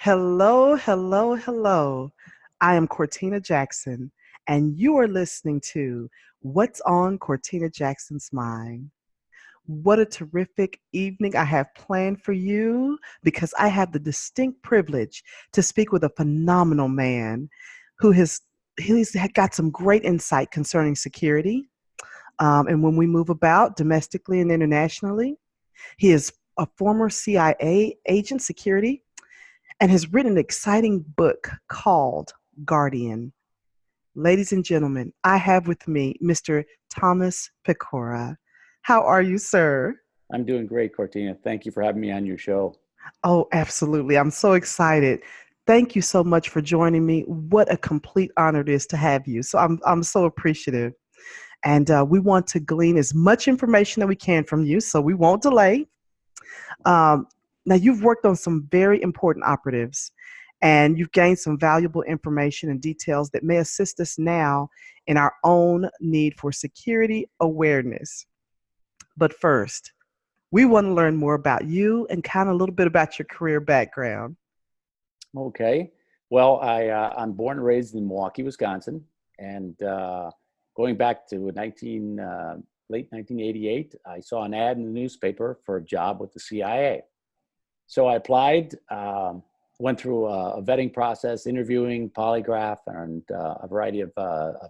Hello, hello, hello. I am Cortina Jackson, and you are listening to What's on Cortina Jackson's Mind. What a terrific evening I have planned for you because I have the distinct privilege to speak with a phenomenal man who has he's got some great insight concerning security. And when we move about domestically and internationally, he is a former CIA agent security and has written an exciting book called Guardian. Ladies and gentlemen, I have with me Mr. Thomas Pecora. How are you, sir? I'm doing great, Cortina. Thank you for having me on your show. Oh, absolutely. I'm so excited. Thank you so much for joining me. What a complete honor it is to have you. So I'm so appreciative. And we want to glean as much information that we can from you, so we won't delay. Um, Now, you've worked on some very important operatives, and you've gained some valuable information and details that may assist us now in our own need for security awareness. But first, we want to learn more about you and kind of a little bit about your career background. Okay. Well, I'm born and raised in Milwaukee, Wisconsin, and going back to late 1988, I saw an ad in the newspaper for a job with the CIA. So I applied, went through a vetting process, interviewing, polygraph, and a variety of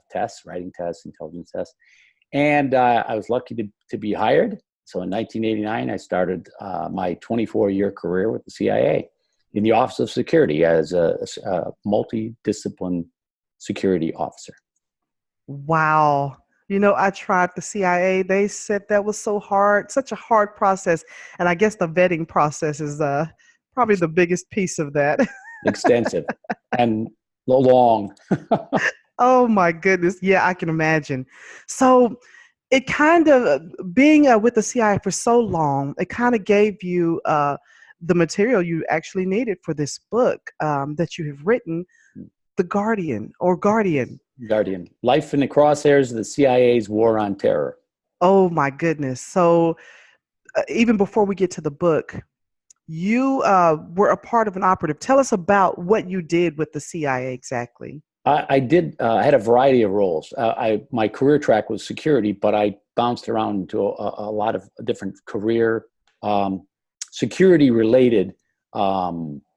tests, writing tests, intelligence tests. And I was lucky to be hired. So in 1989, I started my 24-year career with the CIA in the Office of Security as a multidiscipline security officer. Wow. I tried the CIA. They said that was so hard, such a hard process. And I guess the vetting process is probably Ex- the biggest piece of that. Extensive and long. Oh my goodness. Yeah, I can imagine. So it kind of, being with the CIA for so long, it kind of gave you the material you actually needed for this book that you have written, The Guardian or Guardian. Guardian. Life in the crosshairs of the CIA's war on terror. Oh my goodness. So even before we get to the book, you were a part of an operative. Tell us about what you did with the CIA exactly. I did. I had a variety of roles. My career track was security, but I bounced around into a lot of different career security-related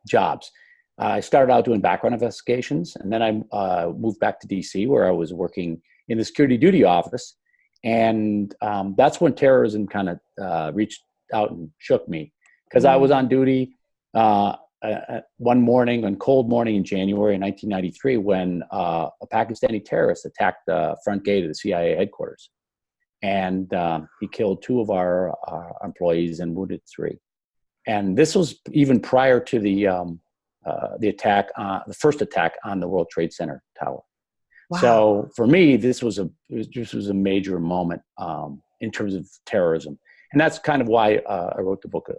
jobs. I started out doing background investigations, and then I moved back to DC, where I was working in the security duty office, and that's when terrorism kind of reached out and shook me because I was Mm. on duty. One cold morning in January 1993, when a Pakistani terrorist attacked the front gate of the CIA headquarters. And he killed two of our employees and wounded three. And this was even prior to the first attack on the World Trade Center tower. Wow. So for me, this was a major moment in terms of terrorism, and that's kind of why I wrote the book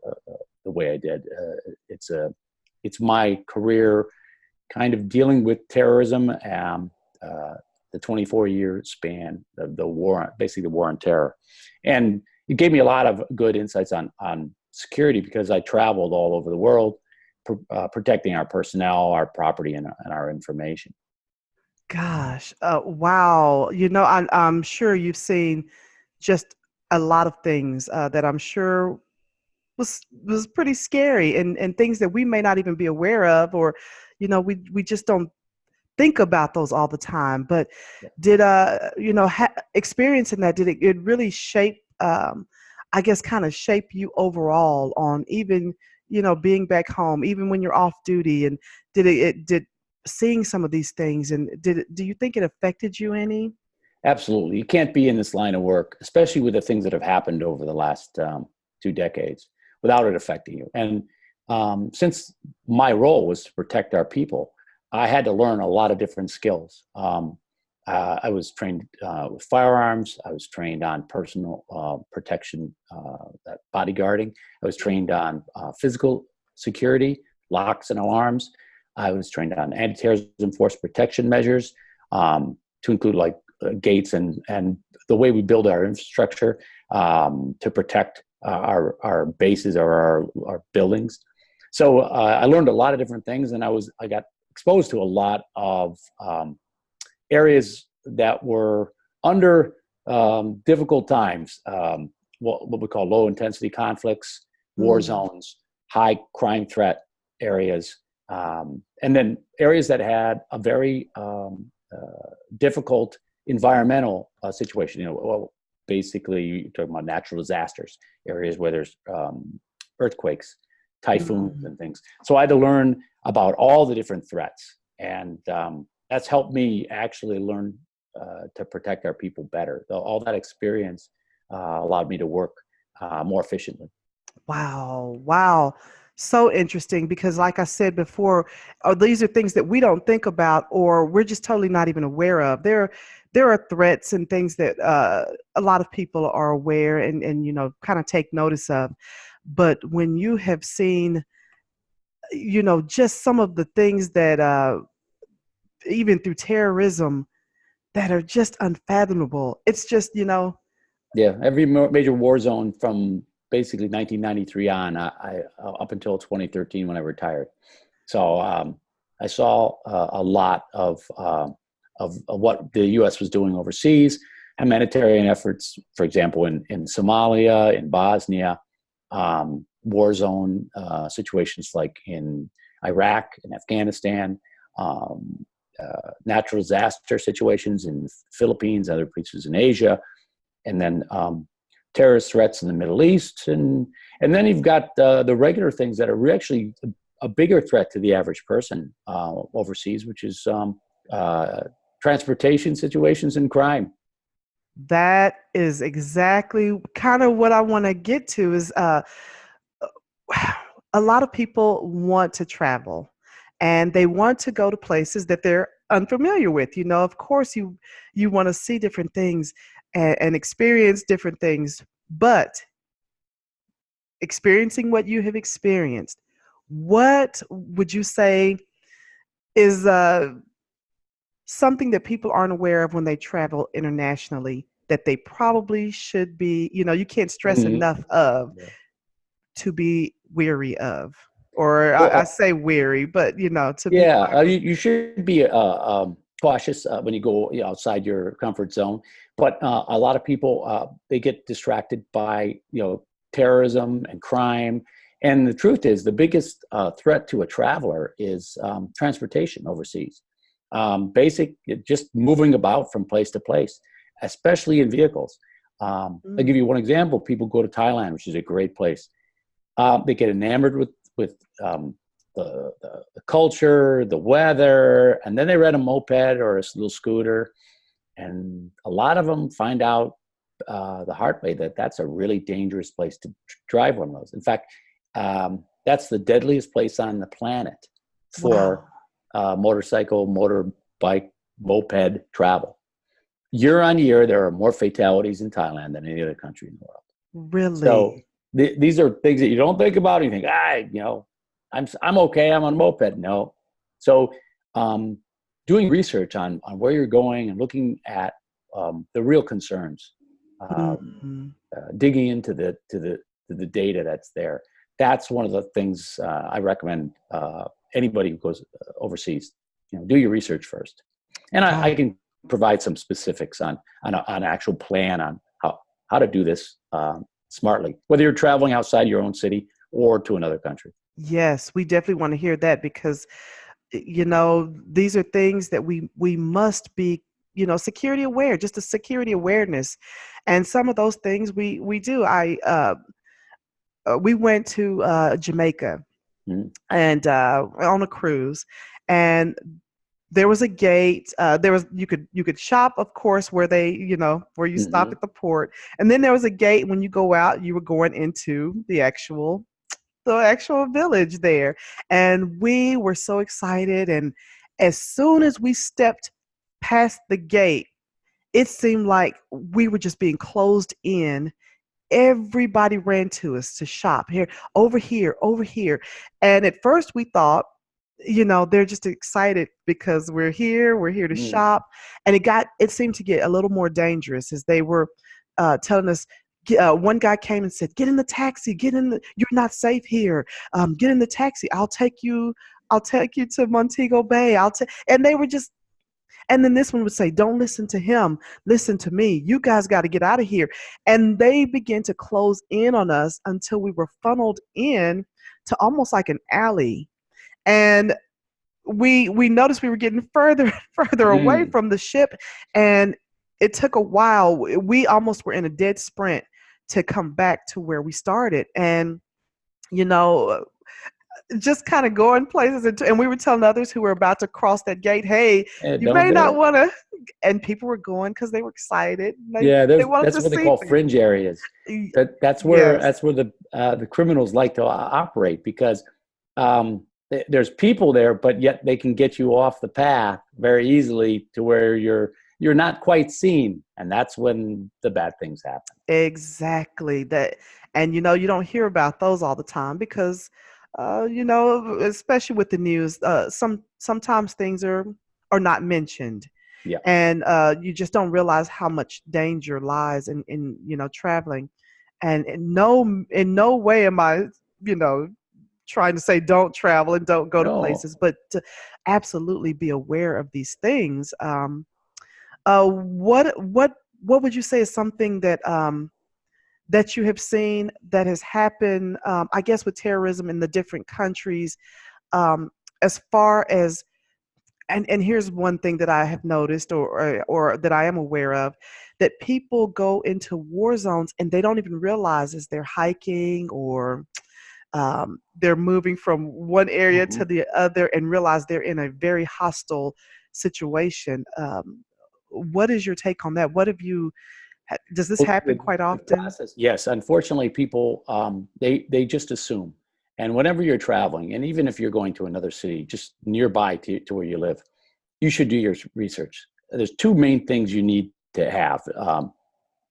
the way I did. It's my career kind of dealing with terrorism, the 24-year span, the war, basically the war on terror. And it gave me a lot of good insights on security because I traveled all over the world, protecting our personnel, our property, and our information. Gosh. Wow. I'm sure you've seen just a lot of things that I'm sure was pretty scary, and things that we may not even be aware of, or we just don't think about those all the time. But did experiencing that, did it really shape, I guess, kind of shape you overall on even being back home, even when you're off duty? And did seeing some of these things, and do you think it affected you any? Absolutely. You can't be in this line of work, especially with the things that have happened over the last 2 decades, without it affecting you. And since my role was to protect our people, I had to learn a lot of different skills. I was trained with firearms. I was trained on personal protection, bodyguarding. I was trained on physical security, locks and alarms. I was trained on anti-terrorism force protection measures, to include like gates and the way we build our infrastructure to protect our bases or our buildings. So I learned a lot of different things, and I got exposed to a lot of areas that were under difficult times, what we call low intensity conflicts, war Mm. zones, high crime threat areas, and then areas that had a very difficult environmental situation. Well, basically, you're talking about natural disasters, areas where there's earthquakes, typhoons, Mm. and things. So I had to learn about all the different threats, and that's helped me actually learn to protect our people better. All that experience allowed me to work more efficiently. Wow. Wow. So interesting because, like I said before, these are things that we don't think about or we're just totally not even aware of. There are threats and things that a lot of people are aware and kind of take notice of. But when you have seen, just some of the things that even through terrorism that are just unfathomable, it's just, Yeah, every major war zone from basically 1993 on, up until 2013 when I retired. So I saw a lot of what the U.S. was doing overseas, humanitarian efforts, for example, in Somalia, in Bosnia, war zone situations like in Iraq and Afghanistan, natural disaster situations in the Philippines, other places in Asia, and then terrorist threats in the Middle East, and then you've got the regular things that are actually a bigger threat to the average person overseas, which is transportation situations and crime. that is exactly kind of what I want to get to is a lot of people want to travel and they want to go to places that they're unfamiliar with. Of course you want to see different things and experience different things, but experiencing what you have experienced, what would you say is something that people aren't aware of when they travel internationally that they probably should be, you can't stress Mm-hmm. enough of Yeah. to be weary of, or I Well, say weary, but to be yeah, cognizant. you should be cautious when you go outside your comfort zone. But a lot of people they get distracted by terrorism and crime. And the truth is, the biggest threat to a traveler is transportation overseas. Basic, just moving about from place to place, especially in vehicles. I'll give Mm. you one example. People go to Thailand, which is a great place. They get enamored with the culture, the weather, and then they rent a moped or a little scooter. And a lot of them find out the hard way that that's a really dangerous place to drive one of those. In fact, that's the deadliest place on the planet Wow. for motorcycle, motorbike, moped travel. Year on year, there are more fatalities in Thailand than any other country in the world. So Really? these are things that you don't think about. You think, I'm okay. I'm on a moped. No. So doing research on where you're going and looking at the real concerns, Mm. digging into the data that's there. That's one of the things I recommend anybody who goes overseas. Do your research first, and I Wow. can provide some specifics on an actual plan on how to do this smartly, whether you're traveling outside your own city or to another country. Yes, we definitely want to hear that because these are things that we must be, security aware, just a security awareness. And some of those things we do. We went to Jamaica Mm-hmm. and on a cruise, and there was a gate. There was you could shop, of course, where they where you stop Mm-hmm. at the port, and then there was a gate when you go out. You were going into the actual village there, and we were so excited. And as soon as we stepped past the gate, it seemed like we were just being closed in. Everybody ran to us to shop here, over here, over here. And at first we thought, they're just excited because we're here to Mm-hmm. shop. And it seemed to get a little more dangerous as they were telling us, One guy came and said, "Get in the taxi. Get in the. You're not safe here. Get in the taxi. I'll take you. I'll take you to Montego Bay. I'll take." And they were just. And then this one would say, "Don't listen to him. Listen to me. You guys got to get out of here." And they began to close in on us until we were funneled in to almost like an alley. And we noticed we were getting further and further away Mm. from the ship, and it took a while. We almost were in a dead sprint to come back to where we started. And you know, just kind of going places, and we were telling others who were about to cross that gate, "Hey, you Don't may do not it. want to." And people were going because they were excited. Yeah, They wanted that's to what they see call things. fringe areas. Yes, That's where the criminals like to operate, because there's people there, but yet they can get you off the path very easily to where you're not quite seen, and that's when the bad things happen. exactly that. And you don't hear about those all the time because especially with the news, sometimes things are not mentioned. Yeah. And you just don't realize how much danger lies in traveling. And in no way am I you know trying to say don't travel and don't go to No. places, but to absolutely be aware of these things. What would you say is something that you have seen that has happened, I guess, with terrorism in the different countries, um, as far as, and here's one thing that I have noticed, or that I am aware of, that people go into war zones and they don't even realize as they're hiking, or they're moving from one area to Mhm. the other, and realize they're in a very hostile situation. What is your take on that? What have you Does this Well, happen quite the often? process, yes. Unfortunately, people they just assume, and whenever you're traveling, and even if you're going to another city just nearby to where you live, you should do your research. There's two main things you need to have: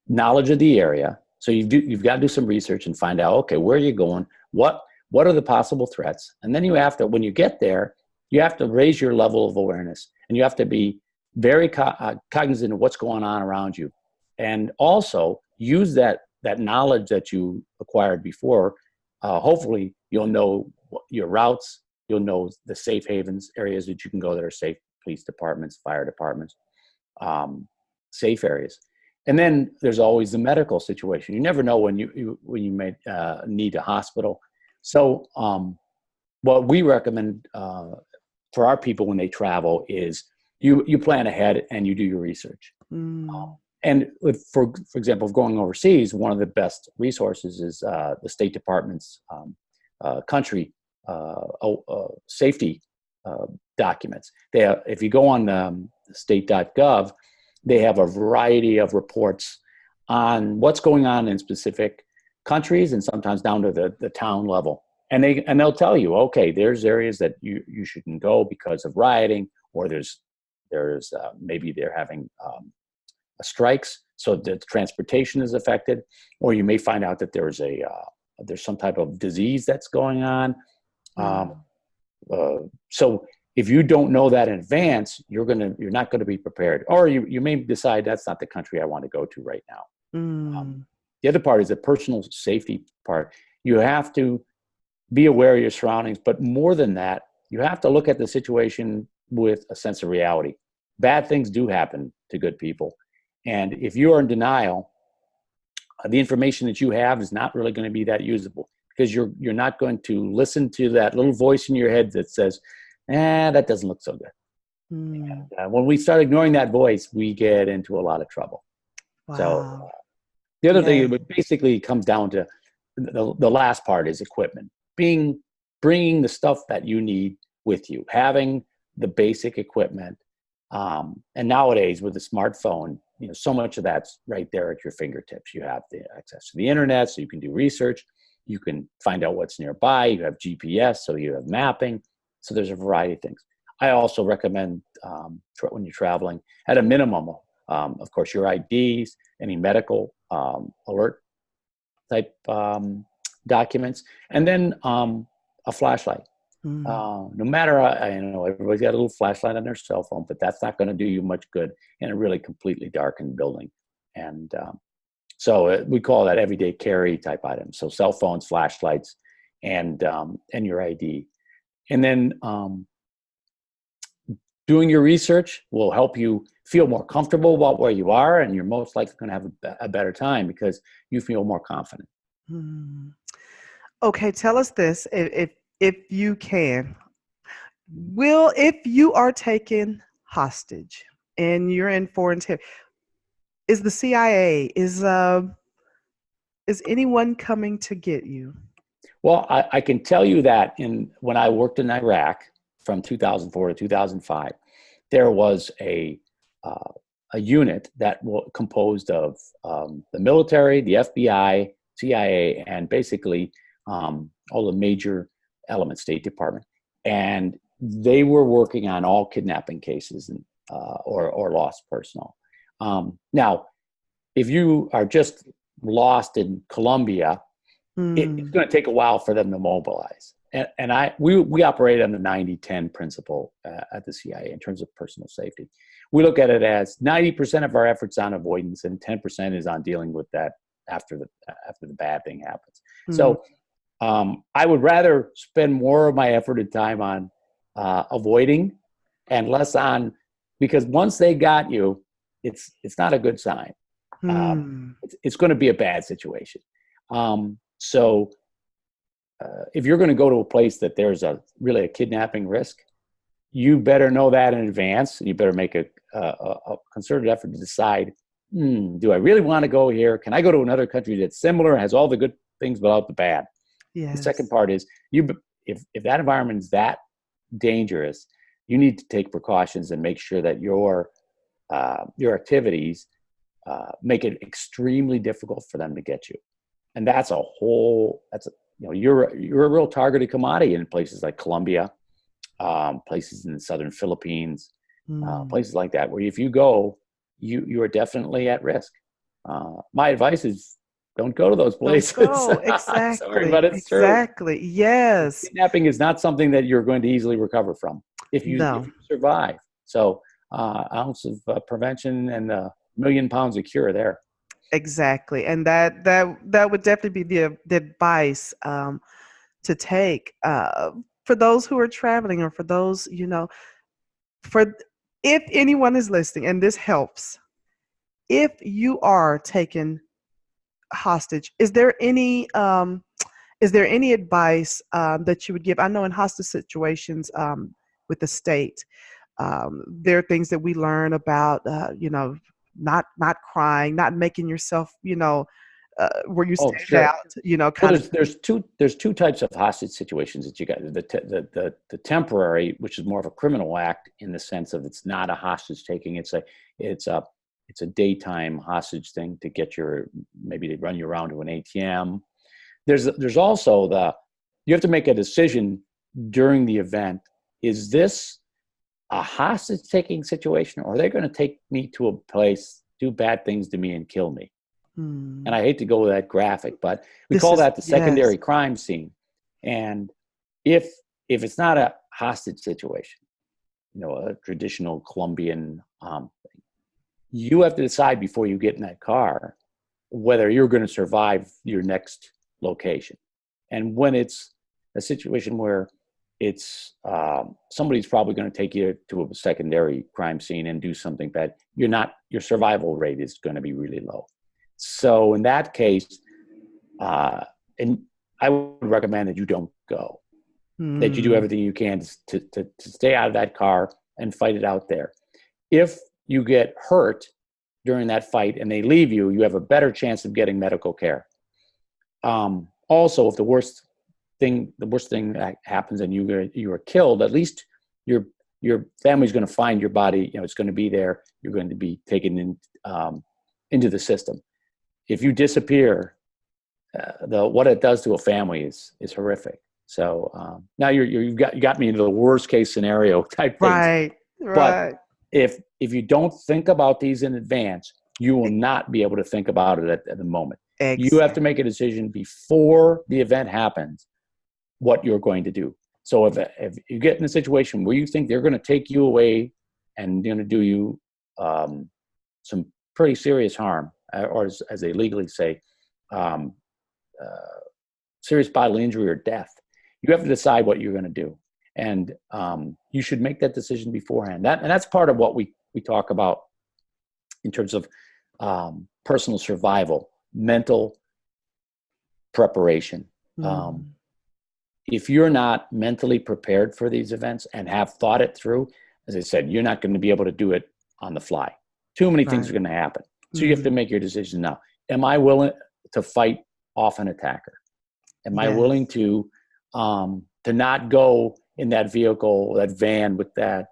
knowledge of the area. So you've got to do some research and find out, okay, where are you going? What are the possible threats? And then you have to, when you get there, you have to raise your level of awareness, and you have to be very cognizant of what's going on around you, and also use that knowledge that you acquired before. Hopefully, you'll know your routes. You'll know the safe havens, areas that you can go that are safe, police departments, fire departments, um, safe areas. And then there's always the medical situation. You never know when you may need a hospital. So what we recommend for our people when they travel is you plan ahead and you do your research. Mm, And for example, going overseas, one of the best resources is the State Department's country safety documents. If you go on state.gov, they have a variety of reports on what's going on in specific countries, and sometimes down to the town level. And they'll tell you, okay, there's areas that you shouldn't go because of rioting, or there's maybe they're having strikes, so the transportation is affected, or you may find out that there's some type of disease that's going on. Um, mm, so if you don't know that in advance, you're not going to be prepared, or you may decide that's not the country I want to go to right now. mm, The other part is the personal safety part. You have to be aware of your surroundings, but more than that, you have to look at the situation with a sense of reality. Bad things do happen to good people, and if you are in denial, the information that you have is not really going to be that usable, because you're not going to listen to that little voice in your head that says, that doesn't look so good. mm. When we start ignoring that voice, we get into a lot of trouble. So Wow. the other thing, Yeah. it basically comes down to the last part is equipment. Bringing the stuff that you need with you, having the basic equipment. And nowadays with the smartphone, so much of that's right there at your fingertips. You have the access to the internet, so you can do research. You can find out what's nearby. You have GPS, so you have mapping. So there's a variety of things. I also recommend when you're traveling, at a minimum, of course, your IDs, any medical alert type documents, and then a flashlight. Mm, No matter, I know everybody's got a little flashlight on their cell phone, but that's not going to do you much good in a really completely darkened building. And So we call that everyday carry type items. So cell phones, flashlights, and your ID. And then doing your research will help you feel more comfortable about where you are, and you're most likely going to have a better time because you feel more confident. Hmm. Okay, tell us this, if you can. Will, if you are taken hostage and you're in foreign territory, is the CIA, is anyone coming to get you? Well, I can tell you that when I worked in Iraq from 2004 to 2005, there was a unit that was composed of the military, the FBI, CIA, and basically all the major elements, State Department. And they were working on all kidnapping cases and, or lost personnel. Now, if you are just lost in Colombia, it's going to take a while for them to mobilize. And we operate on the 90-10 principle at the CIA in terms of personal safety. We look at it as 90% of our efforts on avoidance and 10% is on dealing with that after the bad thing happens. So I would rather spend more of my effort and time on avoiding and less on, because once they got you, it's not a good sign. It's going to be a bad situation. So if you're going to go to a place that there's really a kidnapping risk, you better know that in advance. And you better make a concerted effort to decide, do I really want to go here? Can I go to another country that's similar, has all the good things without the bad? Yes. The second part is, if that environment is that dangerous, you need to take precautions and make sure that your activities make it extremely difficult for them to get you. And you're a real targeted commodity in places like Colombia, places in the southern Philippines, places like that, where if you go, you are definitely at risk. My advice is don't go to those places. Don't go. Exactly. Sorry, but it's exactly. true. Yes. Kidnapping is not something that you're going to easily recover from if you survive. So ounce of prevention and a million pounds of cure there. Exactly. And that would definitely be the advice to take for those who are traveling, or for those, for if anyone is listening and this helps, if you are taken hostage, is there any advice that you would give? I know in hostage situations with the state, there are things that we learn about, not crying, not making yourself, where you stand Sure. out, Well, there's two types of hostage situations that you got. The temporary, which is more of a criminal act in the sense of it's not a hostage taking. It's a daytime hostage thing to get maybe to run you around to an ATM. There's also you have to make a decision during the event. Is this a hostage taking situation, or are they going to take me to a place, do bad things to me, and kill me? And I hate to go that graphic, but we call that the secondary crime scene. And if it's not a hostage situation, a traditional Colombian thing, you have to decide before you get in that car whether you're going to survive your next location. And when it's a situation where it's somebody's probably going to take you to a secondary crime scene and do something bad, your survival rate is going to be really low. So in that case, and I would recommend that you don't go, that you do everything you can to stay out of that car and fight it out there. If you get hurt during that fight and they leave you, you have a better chance of getting medical care. Also, if the worst thing that happens and you are killed, at least your family's going to find your body. It's going to be there. You're going to be taken into the system. If you disappear, what it does to a family is horrific. So now you got me into the worst case scenario type things. Right. But if you don't think about these in advance, you will not be able to think about it at the moment. Exactly. You have to make a decision before the event happens what you're going to do. So if you get in a situation where you think they're going to take you away and going to do you some pretty serious harm, or as they legally say, um, serious bodily injury or death. You have to decide what you're going to do, and you should make that decision beforehand. And that's part of what we talk about in terms of personal survival, mental preparation. Mm. If you're not mentally prepared for these events and have thought it through, as I said, you're not going to be able to do it on the fly. Too many things are Right. going to happen. So you have to Mm. make your decision now. Am I willing to fight off an attacker? Am I Yes. willing to not go in that vehicle, that van with that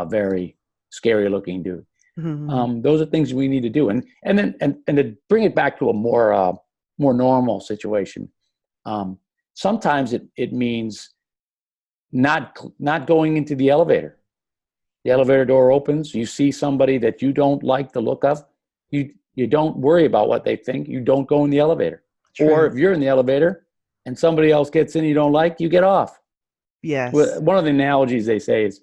very scary looking dude? Mhm. Those are things we need to do. And then to bring it back to a more normal situation. Sometimes it means not going into the elevator. The elevator door opens. You see somebody that you don't like the look of. You don't worry about what they think. You don't go in the elevator. Or True. if you're in the elevator and somebody else gets in you don't like, you get off. Yes. One of the analogies they say is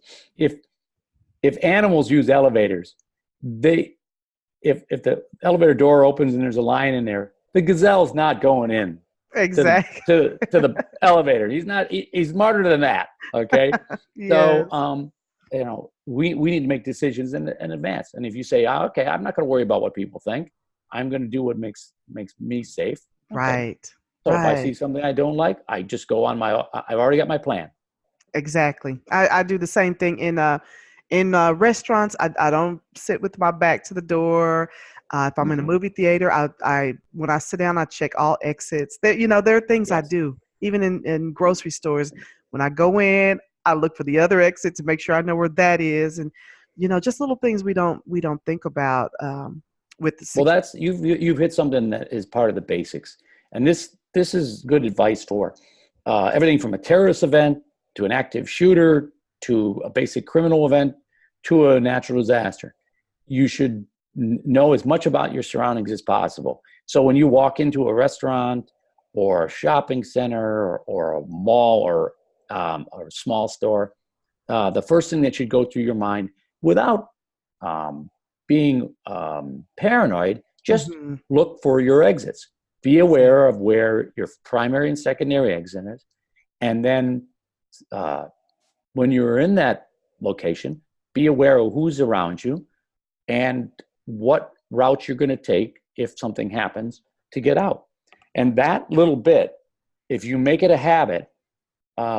if animals use elevators, if the elevator door opens and there's a lion in there, the gazelle's not going in Exactly. to the elevator. He's smarter than that. Okay. Yes. So, we need to make decisions in advance. And if you say, okay, I'm not going to worry about what people think. I'm going to do what makes me safe. Okay. Right. So if I see Right. something I don't like, I just go on I've already got my plan. Exactly. I do the same thing in restaurants. I don't sit with my back to the door. If I'm in a Mm-hmm. movie theater, I when I sit down, I check all exits. There are things I Yes. do. Even in grocery stores, when I go in, I look for the other exit to make sure I know where that is, and just little things we don't think about with the Well, security. that's you've hit something that is part of the basics, and this is good advice for everything from a terrorist event to an active shooter to a basic criminal event to a natural disaster. You should know as much about your surroundings as possible. So when you walk into a restaurant or a shopping center or a mall or a small store, the first thing that should go through your mind without um, being paranoid, just Hmm. look for your exits. Be Exactly. aware of where your primary and secondary exit is. And then uh, when you're in that location, be aware of who's around you and what route you're going to take if something happens to get out. And that little bit, if you make it a habit,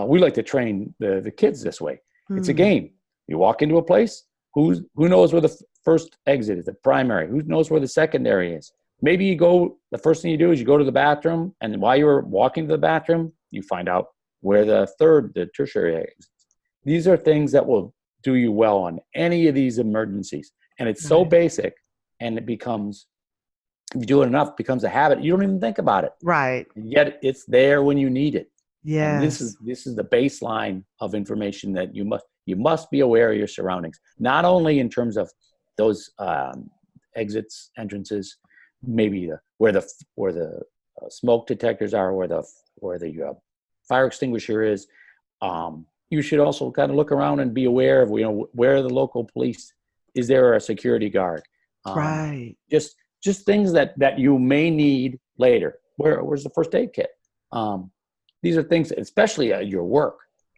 we like to train the kids this way. It's a Hmm. game. You walk into a place, who knows where the first exit is, the primary? Who knows where the secondary is? Maybe the first thing you do is you go to the bathroom, and while you're walking to the bathroom, you find out where the tertiary exit is. These are things that will do you well on any of these emergencies. And it's so Right. basic, and if you do it enough, it becomes a habit. You don't even think about it. Right. And yet it's there when you need it. And Yes. this is the baseline of information that you must be aware of your surroundings, not only in terms of those exits, entrances, maybe where the smoke detectors are, where the fire extinguisher is. You should also kind of look around and be aware of where are the local police. Is there a security guard? Um, Right. just things that you may need later. Where's the first aid kit? Um, these are things, especially at your work.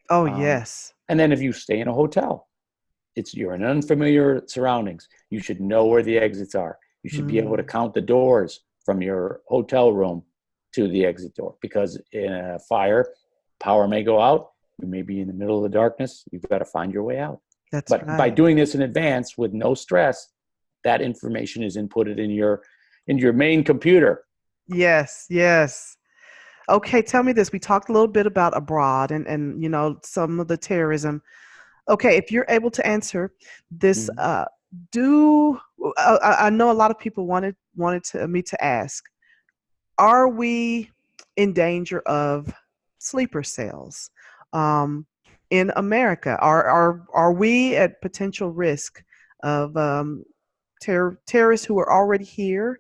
Oh, Um, yes. and then if you stay in a hotel, you're in unfamiliar surroundings. You should know where the exits are. You should be able to Mm. count the doors from your hotel room to the exit door, because in a fire, power may go out. You may be in the middle of the darkness. You've got to find your way out. That's But by right. doing this in advance with no stress, that information is inputted in your main computer. Yes, yes. Okay, tell me this. We talked a little bit about abroad and some of the terrorism. Okay, if you're able to answer this, Mhm. do I know a lot of people wanted me to ask, are we in danger of sleeper cells um, in America? Are we at potential risk of terrorists who are already here,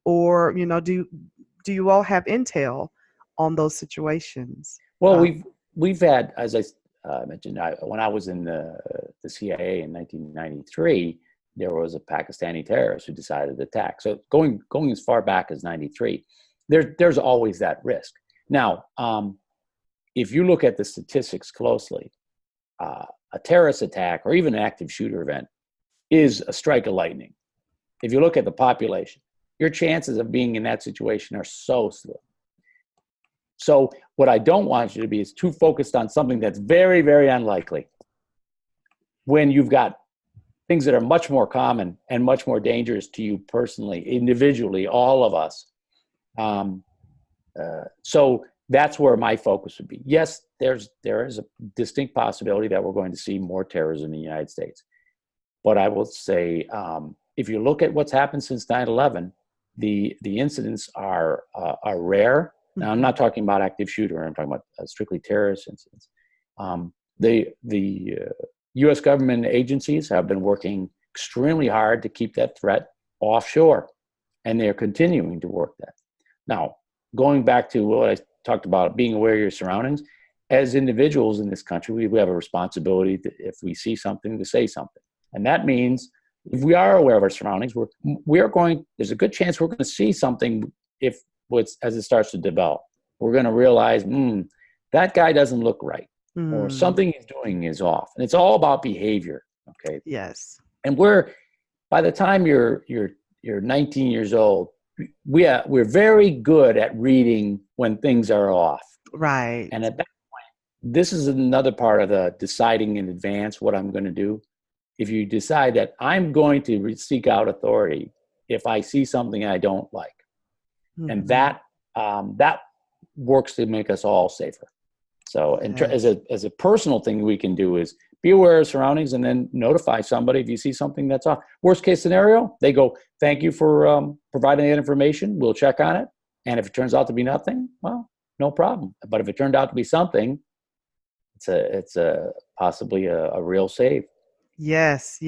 or do you all have intel on those situations? Well, Uh, we've had, as I mentioned, when I was in the CIA in 1993, there was a Pakistani terrorist who decided to attack. So going as far back as 93, there's always that risk. Now, if you look at the statistics closely, a terrorist attack or even an active shooter event is a strike of lightning. If you look at the population, your chances of being in that situation are so slim. So what I don't want you to be is too focused on something that's very, very unlikely when you've got things that are much more common and much more dangerous to you personally, individually, all of us. So that's where my focus would be. Yes, there is a distinct possibility that we're going to see more terrorism in the United States. But I will say, if you look at what's happened since 9/11, the incidents are rare. Now, I'm not talking about active shooter. I'm talking about strictly terrorist incidents. The U.S. government agencies have been working extremely hard to keep that threat offshore, and they're continuing to work that. Now, going back to what I talked about, being aware of your surroundings, as individuals in this country, we have a responsibility to, if we see something, to say something. And that means if we are aware of our surroundings, there's a good chance we're going to see something as it starts to develop. We're going to realize, that guy doesn't look right, or something he's doing is off. And it's all about behavior. Okay. Yes. And by the time you're 19 years old, we're very good at reading when things are off. Right. And at that point, this is another part of the deciding in advance what I'm going to do. If you decide that I'm going to seek out authority if I see something I don't like, and that works to make us all safer. So, as a personal thing we can do is be aware of surroundings and then notify somebody if you see something that's off. Worst case scenario, they go, "Thank you for providing that information. We'll check on it." And if it turns out to be nothing, well, no problem. But if it turned out to be something, it's possibly a real save. Yes,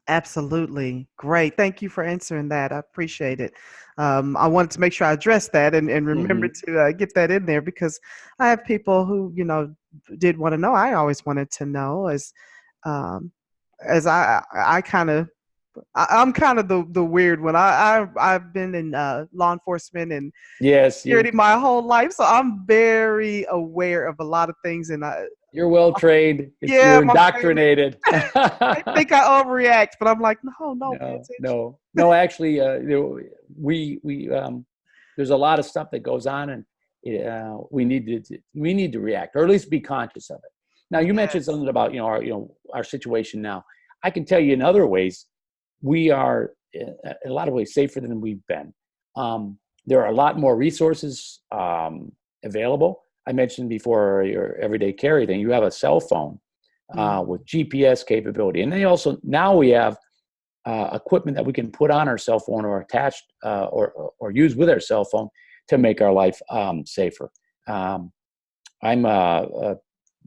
absolutely. Great. Thank you for answering that. I appreciate it. I wanted to make sure I addressed that and remember to get that in there, because I have people who, did want to know. I always wanted to know as I kind of, I'm kind of the weird one. I've been in law enforcement and security my whole life, so I'm very aware of a lot of things, and you're well trained. Yeah, you're indoctrinated. I think I overreact, but I'm like, no. Actually, we there's a lot of stuff that goes on, and we need to react, or at least be conscious of it. Now, you mentioned something about our situation now. I can tell you in other ways, we are in a lot of ways safer than we've been. There are a lot more resources available. I mentioned before your everyday carry thing. You have a cell phone with GPS capability, and now we have equipment that we can put on our cell phone or attached or use with our cell phone to make our life safer. I'm the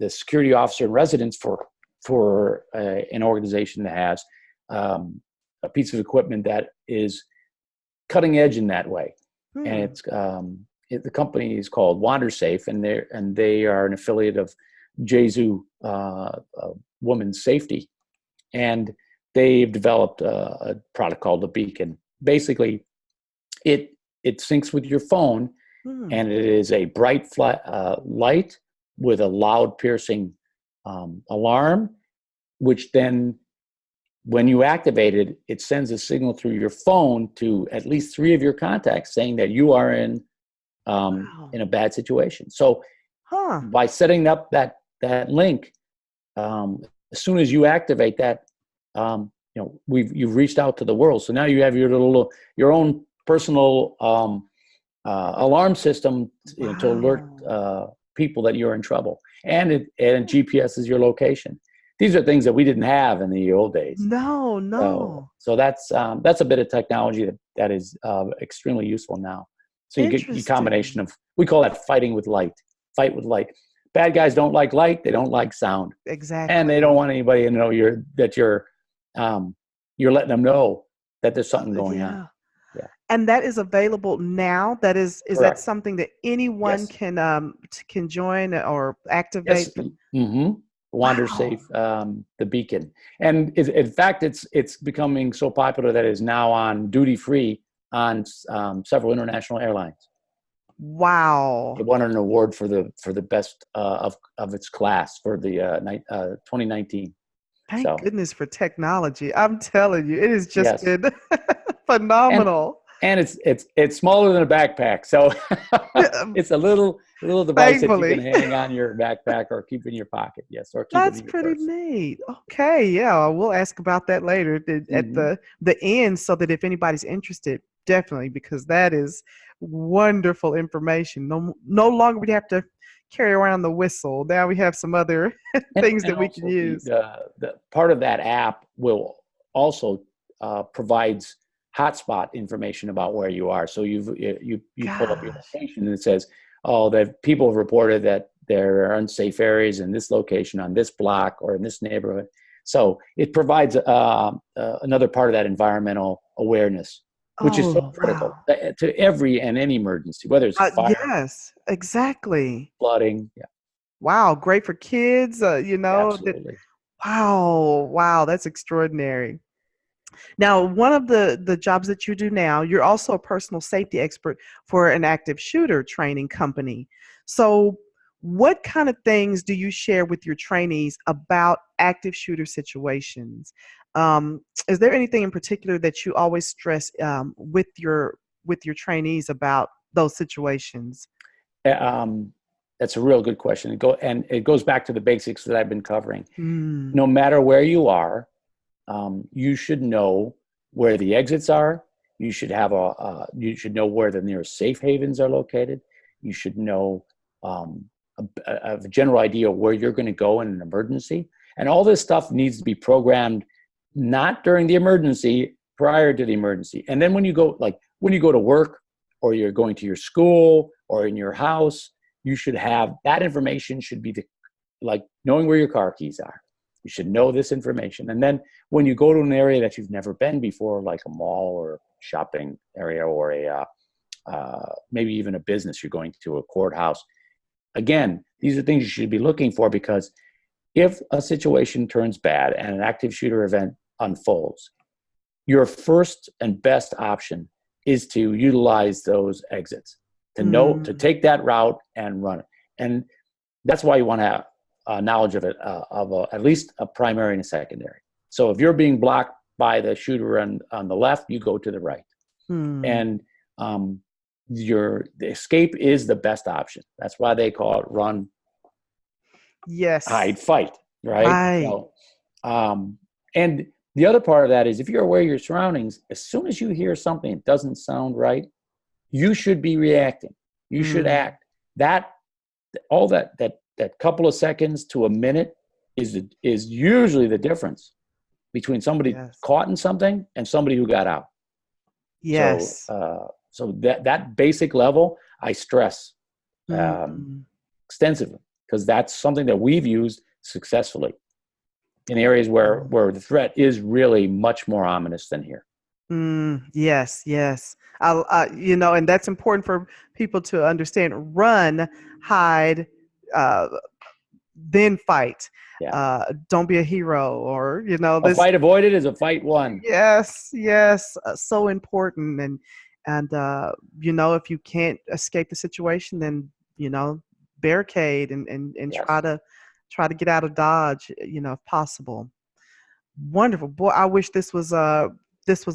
security officer in residence for an organization that has a piece of equipment that is cutting edge in that way, and it's the company is called WanderSafe, and they are an affiliate of Jesu Women's Safety, and they've developed a product called the Beacon. Basically, it syncs with your phone, and it is a bright light with a loud, piercing alarm, which then, when you activate it, it sends a signal through your phone to at least 3 of your contacts saying that you are in a bad situation. So by setting up that link, as soon as you activate that, you've reached out to the world. So now you have your own personal alarm system to alert people that you're in trouble, and GPS is your location. These are things that we didn't have in the old days. No. So that's a bit of technology that is extremely useful now. So you get the combination of, we call that fighting with light. Fight with light. Bad guys don't like light. They don't like sound. Exactly. And they don't want anybody to know you're letting them know that there's something going on. Yeah. And that is available now. Is Correct. That something that anyone can join or activate? Yes. Wander Wow. Safe, the Beacon. And in fact, it's becoming so popular that it is now on duty free on several international airlines. Wow. It won an award for the best of its class for the 2019. Thank So goodness for technology. I'm telling you, it has just yes, been and phenomenal. and it's smaller than a backpack, so it's a little device that you can Thankfully. hang on your backpack or keep in your pocket. Yes, or keep it That's in your pretty purse. neat. Okay, yeah, we'll ask about that later at Hmm. the end, so that if anybody's interested, definitely, because that is wonderful information. No longer we have to carry around the whistle. Now we have some other things And that we can also use. the part of that app will also provides hotspot information about where you are. So you pull up your Gosh. location and it says, oh, that people have reported that there are unsafe areas in this location on this block or in this neighborhood. So it provides another part of that environmental awareness, which is so Oh, critical wow. to every and any emergency, whether it's a fire, Yes, exactly. flooding. Yeah, Wow, great for kids. That. absolutely. Wow, wow, that's extraordinary. Now, one of the jobs that you do now, you're also a personal safety expert for an active shooter training company. So, what kind of things do you share with your trainees about active shooter situations? Is there anything in particular that you always stress with your trainees about those situations? Um, that's a real good question. It goes back to the basics that I've been covering. Hmm. No matter where you are, you should know where the exits are. You should know where the nearest safe havens are located. You should know um, a general idea of where you're going to go in an emergency. And all this stuff needs to be programmed not during the emergency, prior to the emergency. And then when you go to work or you're going to your school or in your house, you should have that information should be like knowing where your car keys are. You should know this information. And then when you go to an area that you've never been before, like a mall or shopping area or maybe even a business, you're going to a courthouse. Again, these are things you should be looking for because if a situation turns bad and an active shooter event unfolds, your first and best option is to utilize those exits, to Mm, take that route and run it. And that's why you want to have knowledge of it, at least a primary and a secondary. So if you're being blocked by the shooter on the left, you go to the right. mm. And the escape is the best option. That's why they call it run, Yes. hide, fight, right? Right. So, and the other part of that is if you're aware of your surroundings, as soon as you hear something that doesn't sound right, you should be reacting. You should Mm. act. That all that couple of seconds to a minute is usually the difference between somebody Yes. caught in something and somebody who got out. So Yes. that basic level I stress um, Mm. extensively because that's something that we've used successfully in areas Mm. where the threat is really much more ominous than here. Yes, yes. And that's important for people to understand. Run, hide, uh, then fight. Yeah, Don't be a hero, or a this. fight avoided is a fight won. Yes, yes, so important. And if you can't escape the situation, then barricade and Yes, try to get out of Dodge, if possible. Wonderful. Boy, I wish this was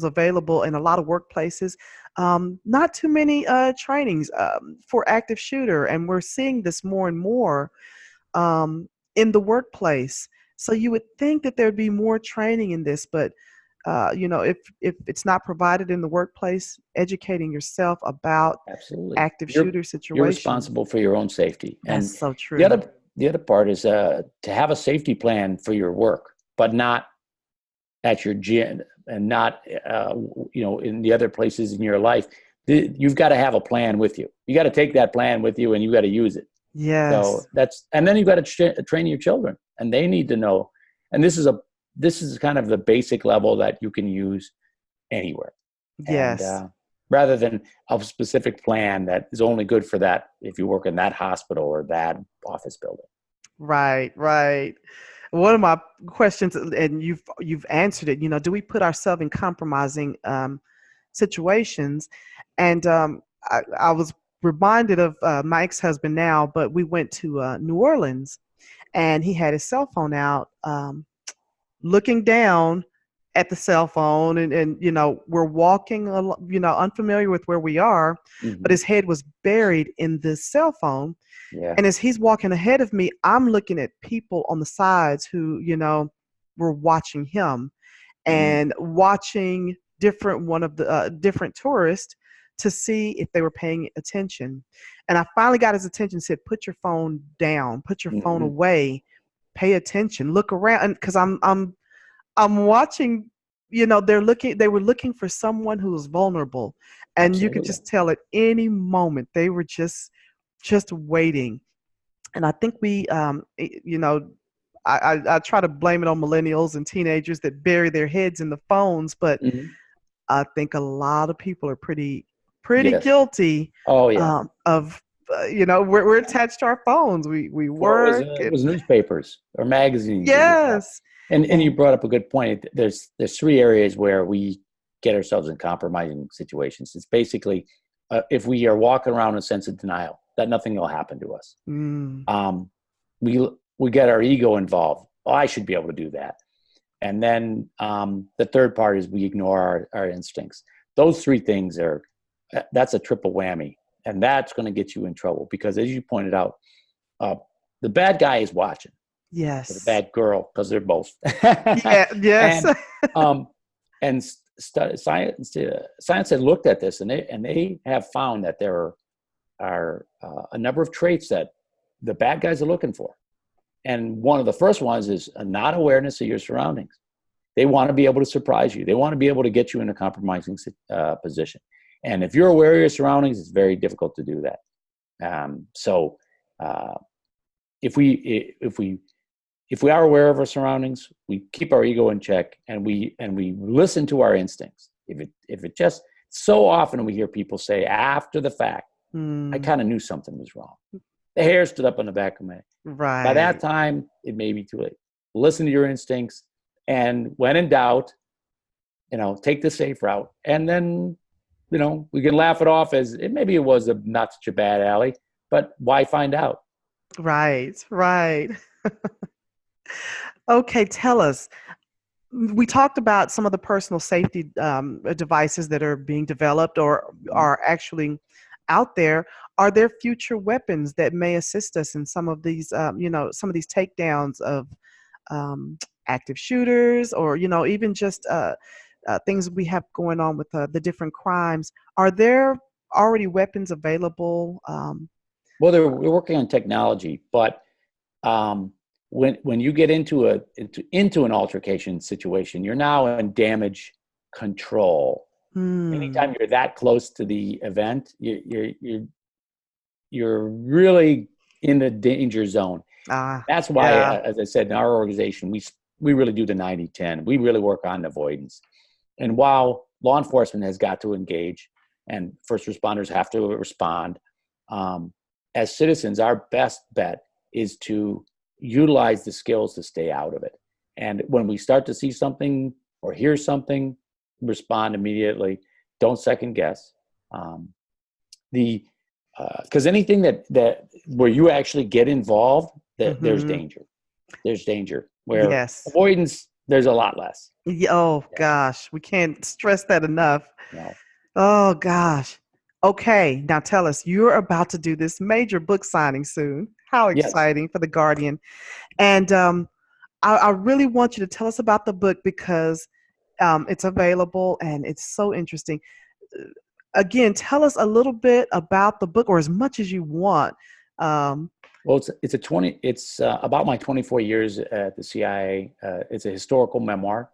available in a lot of workplaces. Not too many trainings for active shooter, and we're seeing this more and more in the workplace. So you would think that there'd be more training in this, but if it's not provided in the workplace, educating yourself about absolutely. active shooter You're situations. responsible for your own safety, That's and so the true. other part is to have a safety plan for your work, but not at your gym and not in the other places in your life. You've got to have a plan with you. You got to take that plan with you and you got to use it. So Yes. and then you've got to train your children and they need to know. And this is kind of the basic level that you can use anywhere. And Yes. rather than a specific plan that is only good for that if you work in that hospital or that office building. Right, right. One of my questions, and you've answered it. Do we put ourselves in compromising situations? And I was reminded of my ex-husband now, but we went to New Orleans, and he had his cell phone out, looking down at the cell phone, and we're walking, unfamiliar with where we are, but Hmm. his head was buried in this cell phone. Yeah. And as he's walking ahead of me, I'm looking at people on the sides who, were watching him Mm. and watching one of the different tourists to see if they were paying attention. And I finally got his attention, said, "Put your phone down, put your phone Hmm. away, pay attention, look around." And because I'm watching, they were looking for someone who was vulnerable. And you could Absolutely. just tell at any moment they were just waiting. And I think I try to blame it on millennials and teenagers that bury their heads in the phones, but Hmm. I think a lot of people are pretty Yes. guilty Oh yeah. of we're attached to our phones. We Before work it and was newspapers or magazines that you had. yes, And you and brought up a good point. There's three areas where we get ourselves in compromising situations. It's basically if we are walking around in a sense of denial that nothing will happen to us. mm, Um, we get our ego involved. Oh, I should be able to do that. And then the third part is we ignore our instincts. Those three things that's a triple whammy, and that's going to get you in trouble because, as you pointed out, uh, the bad guy is watching, or the yes, bad girl, because they're both. yeah, yes, and um, and science had looked at this, and they have found that there are a number of traits that the bad guys are looking for. And one of the first ones is a not awareness of your surroundings. They want to be able to surprise you. They want to be able to get you in a compromising position. And if you're aware of your surroundings, it's very difficult to do that. So uh, if we are aware of our surroundings, we keep our ego in check, and we listen to our instincts. If it just so often we hear people say after the fact, I mm, kind of knew something was wrong. The hair stood up on the back of my head. By that right, time, it may be too late. Listen to your instincts, and when in doubt, take the safe route. And then, we can laugh it off as maybe it was a not such a bad alley, but why find out? right, right. Okay, tell us. We talked about some of the personal safety devices that are being developed or Mhm. are actually out there. Are there future weapons that may assist us in some of these, some of these takedowns of um, active shooters, or even just things we have going on with the different crimes? Are there already weapons available? Well, we're working on technology, but um, when you get into an altercation situation, you're now in damage control. Hmm. Anytime you're that close to the event, you're really in the danger zone. Ah. That's why, Yeah. as I said, in our organization, we really do the 90-10. We really work on avoidance. And while law enforcement has got to engage and first responders have to respond, um, as citizens, our best bet is to utilize the skills to stay out of it. And when we start to see something or hear something, respond immediately. Don't second guess. Um, the Because anything that where you actually get involved, there's Hmm. danger. There's danger. Where Yes. avoidance, there's a lot less. Oh Yeah. gosh, we can't stress that enough. No. Oh gosh. Okay, now tell us, you're about to do this major book signing soon. How Yes. exciting for The Guardian. And I really want you to tell us about the book because it's available and it's so interesting. Again, tell us a little bit about the book, or as much as you want. Um, Well, it's about my 24 years at the CIA. It's a historical memoir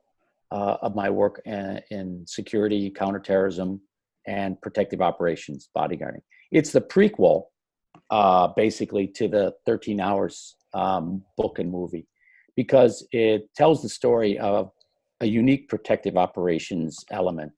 of my work in security, counterterrorism, and protective operations, bodyguarding. It's the prequel, basically, to the 13 Hours book and movie, because it tells the story of a unique protective operations element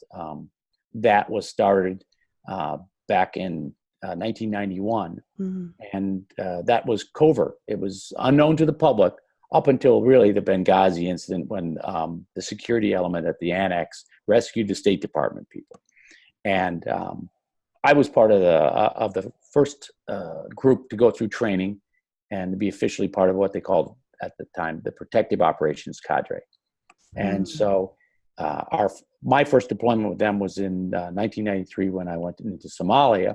that was started uh, back in 1991. Mm. And that was covert. It was unknown to the public up until really the Benghazi incident, when the security element at the annex rescued the State Department people. And I was part of the first group to go through training and to be officially part of what they called at the time the Protective Operations Cadre. And so my first deployment with them was in 1993 when I went into Somalia,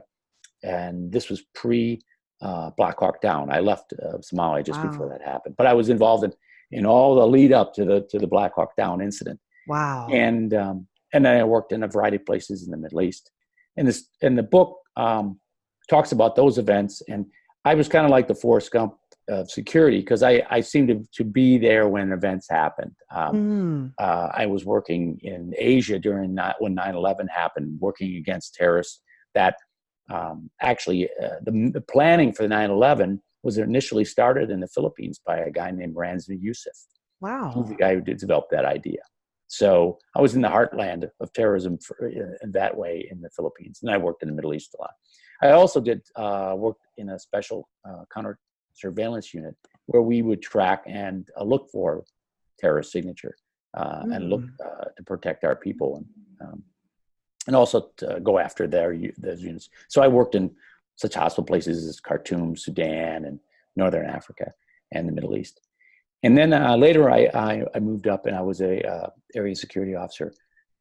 and this was pre Black Hawk Down. I left Somalia just before that happened, but I was involved in all the lead up to the Black Hawk Down incident. Wow. And then I worked in a variety of places in the Middle East. And the book talks about those events, and I was kind of like the Forrest Gump of security, because I seemed to be there when events happened. I was working in Asia when 9/11 happened, working against terrorists. That actually the planning for 9/11 was initially started in the Philippines by a guy named Ranzi Youssef. Wow. He's the guy who developed that idea. So I was in the heartland of terrorism in that way in the Philippines, and I worked in the Middle East a lot. I also did work in a special counter-surveillance unit where we would track and look for terrorist signature and look to protect our people, and also to go after those units. So I worked in such hostile places as Khartoum, Sudan, and Northern Africa, and the Middle East. And then later I moved up, and I was a area security officer,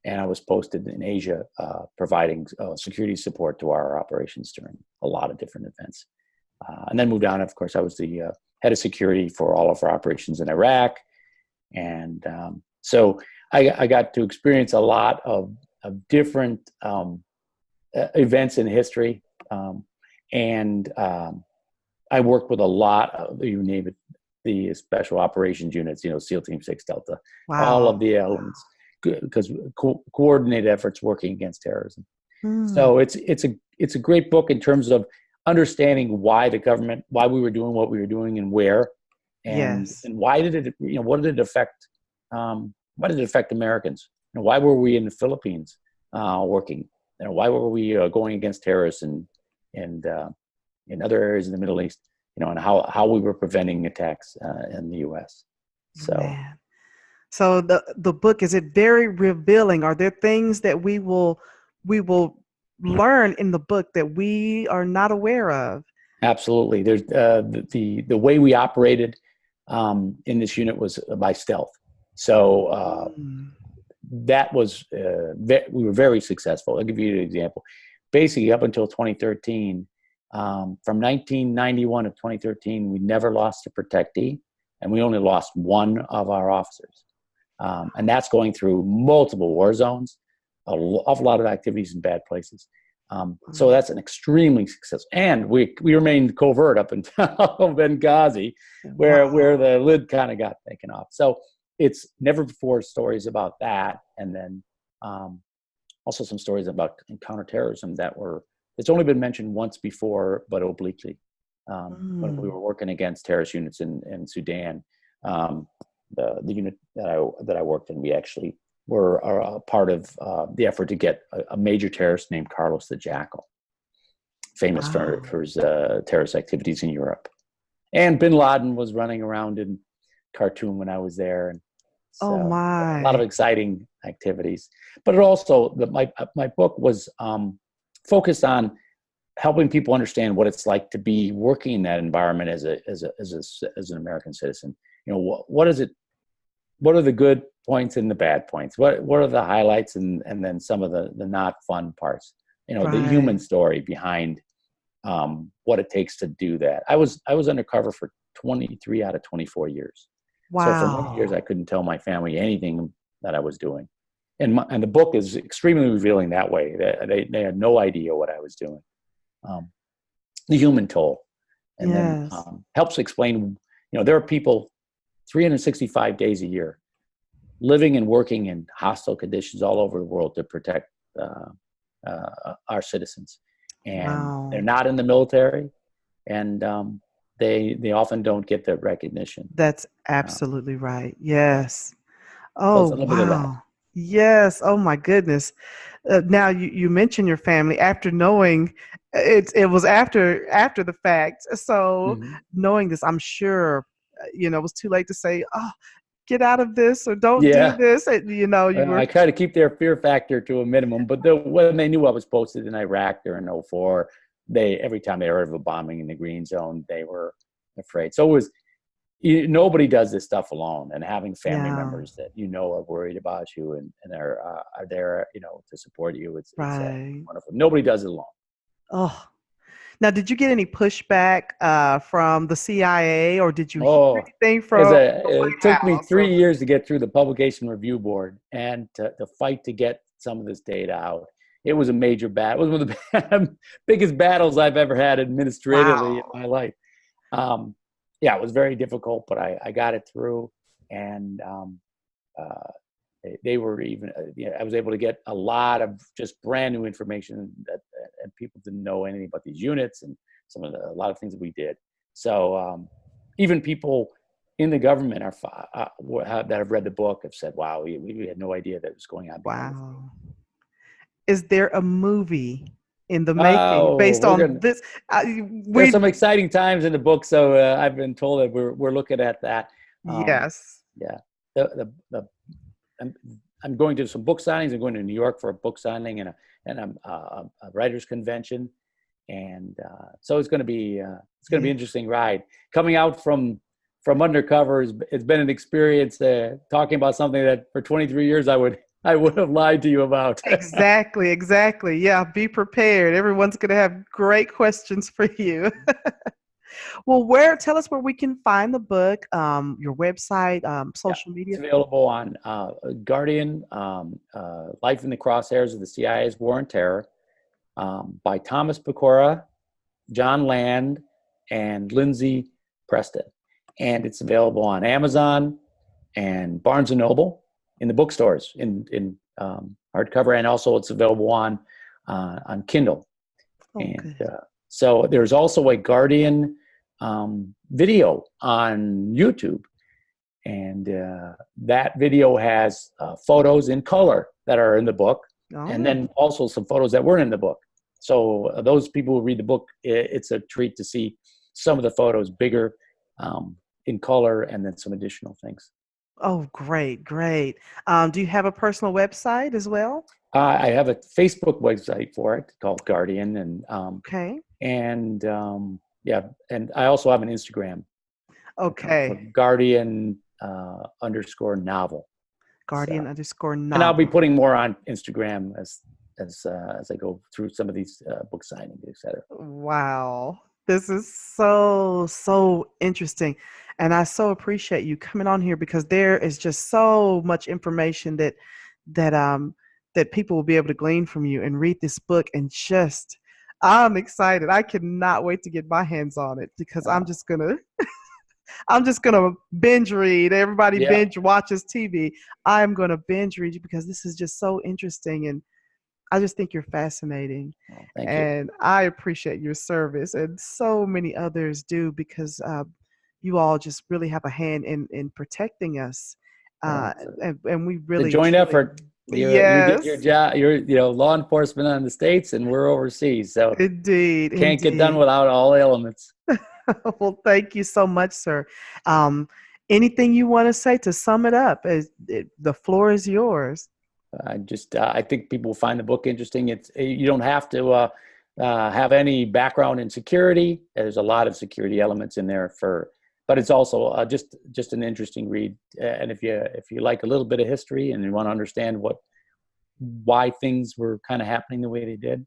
and I was posted in Asia providing security support to our operations during a lot of different events. And then moved on. Of course, I was the head of security for all of our operations in Iraq. And so I got to experience a lot of different events in history. And I worked with a lot of, you name it, the special operations units, SEAL Team 6 Delta, all of the elements, because coordinated efforts working against terrorism. So it's a great book in terms of understanding why we were doing what we were doing and where, and why did it, what did it affect, why did it affect Americans? Why were we in the Philippines working? Why were we going against terrorists and in other areas in the Middle East? And how we were preventing attacks in the U.S. So, man. So the book, is it very revealing? Are there things that we will learn in the book that we are not aware of? Absolutely. There's the way we operated in this unit was by stealth. So that was we were very successful. I'll give you an example. Basically, up until 2013. From 1991 to 2013, we never lost a protectee, and we only lost one of our officers. And that's going through multiple war zones, an awful lot of activities in bad places. So that's an extremely successful. And we remained covert up until Benghazi, where the lid kind of got taken off. So it's never before stories about that, and then also some stories about counterterrorism it's only been mentioned once before, but obliquely, when we were working against terrorist units in Sudan. The unit that I worked in, we actually were a part of the effort to get a major terrorist named Carlos the Jackal, famous for his terrorist activities in Europe. And Bin Laden was running around in Khartoum when I was there. And so, a lot of exciting activities. But it also, my book was focused on helping people understand what it's like to be working in that environment as an American citizen. What is it? What are the good points and the bad points? What are the highlights and then some of the not fun parts? The human story behind what it takes to do that. I was undercover for 23 out of 24 years. Wow. So for many years, I couldn't tell my family anything that I was doing. And the book is extremely revealing that way. They had no idea what I was doing. The human toll. And then helps explain, there are people 365 days a year living and working in hostile conditions all over the world to protect our citizens. And they're not in the military, and they often don't get the recognition. That's absolutely right. Yes. Oh, wow. Yes. Oh my goodness. Now you mentioned your family. After knowing it was after the fact. So Mhm. knowing this, I'm sure it was too late to say, "Oh, get out of this," or "Don't do Yeah. this." And, you were I try to keep their fear factor to a minimum, but when they knew I was posted in Iraq during '04, every time they heard of a bombing in the green zone, they were afraid. So it was, nobody does this stuff alone, and having family yeah, members that are worried about you and are there, to support you. It's right. wonderful. Nobody does it alone. Oh, now did you get any pushback from the CIA, or did you hear Oh, anything from the it White took me House? Or 3 years to get through the publication review board and to fight to get some of this data out. It was a major battle. It was one of the biggest battles I've ever had administratively in wow, my life. Um, yeah, it was very difficult, but I got it through, and uh, they were even. I was able to get a lot of just brand new information and people didn't know anything about these units and a lot of things that we did. So even people in the government that have read the book have said, "Wow, we had no idea that was going on behind the scenes." wow. Is there a movie in the making Oh, based we're on gonna. this? There's We some exciting times in the book, so I've been told that we're looking at that. Um, yes. yeah, the I'm, I'm going to some book signings. I'm going to New York for a book signing and a writers convention, and so it's going to be Yeah. an interesting ride. Coming out from undercover it's been an experience. Talking about something that for 23 years I would have lied to you about. Exactly, exactly. Yeah, be prepared. Everyone's going to have great questions for you. Well, tell us where we can find the book, your website, Yeah, social it's media. available on Guardian, Life in the Crosshairs of the CIA's War on Terror, by Thomas Pecora, John Land, and Lindsay Preston. And it's available on Amazon and Barnes and Noble in the bookstores in hardcover, and also it's available on Kindle. Oh, And good. so there's also a Guardian video on YouTube, and that video has photos in color that are in the book, and Oh, then also some photos that weren't in the book. So those people who read the book, it's a treat to see some of the photos bigger, in color, and then some additional things. oh, great, great. Do you have a personal website as well? I have a Facebook website for it called Guardian, Okay. yeah, and I also have an Instagram account for Okay. Guardian underscore novel. So, Guardian underscore and I'll be novel. putting more on Instagram as I go through some of these book signings, et cetera. Wow. This is so, so interesting. And I so appreciate you coming on here because there is just so much information that that people will be able to glean from you and read this book and just I'm excited. I cannot wait to get my hands on it because Uh, I'm just gonna binge read. Everybody yeah, binge watches TV. I'm gonna binge read because this is just so interesting and I just think you're fascinating, well, thank you. and I appreciate your service, and so many others do because you all just really have a hand in protecting us, Well, and we it's a really joint truly effort. You did your yes, job. You're law enforcement on the states, and we're overseas, so indeed, can't get done indeed. without all elements. Well, thank you so much, sir. Um, Anything you want to say to sum it up? The floor is yours. I think people will find the book interesting. You don't have to have any background in security. There's a lot of security elements in there but it's also just an interesting read. And if you like a little bit of history and you want to understand why things were kind of happening the way they did,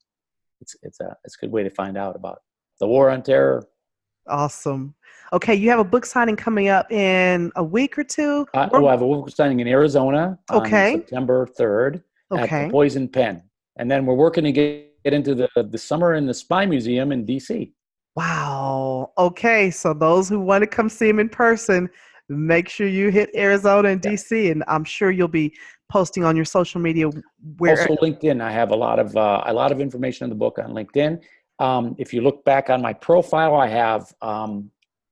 it's a good way to find out about the war on terror. Awesome. Okay, you have a book signing coming up in a week or two. I have a book signing in Arizona on Okay. September 3rd at the Okay. Poison Pen. And then we're working to get into the summer in the Spy Museum in DC. Wow. Okay, so those who want to come see him in person, make sure you hit Arizona and Yeah. DC, and I'm sure you'll be posting on your social media where. Also LinkedIn. I have a lot of information in the book on LinkedIn. If you look back on my profile, I have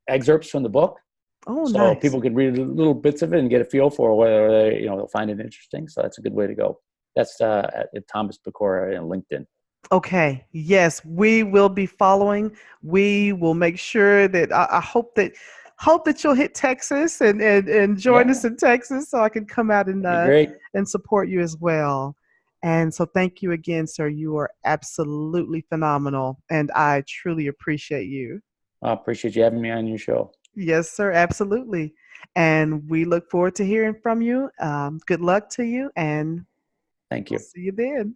excerpts from the book, Oh, so nice. people can read little bits of it and get a feel for whether they'll find it interesting. So that's a good way to go. That's at Thomas Pecora and LinkedIn. Okay. Yes, we will be following. We will make sure that I hope that you'll hit Texas and join Yeah, us in Texas so I can come out be great. and support you as well. And so thank you again, sir. You are absolutely phenomenal and I truly appreciate you. I appreciate you having me on your show. Yes, sir, absolutely. And we look forward to hearing from you. Good luck to you and Thank we'll you. see you then.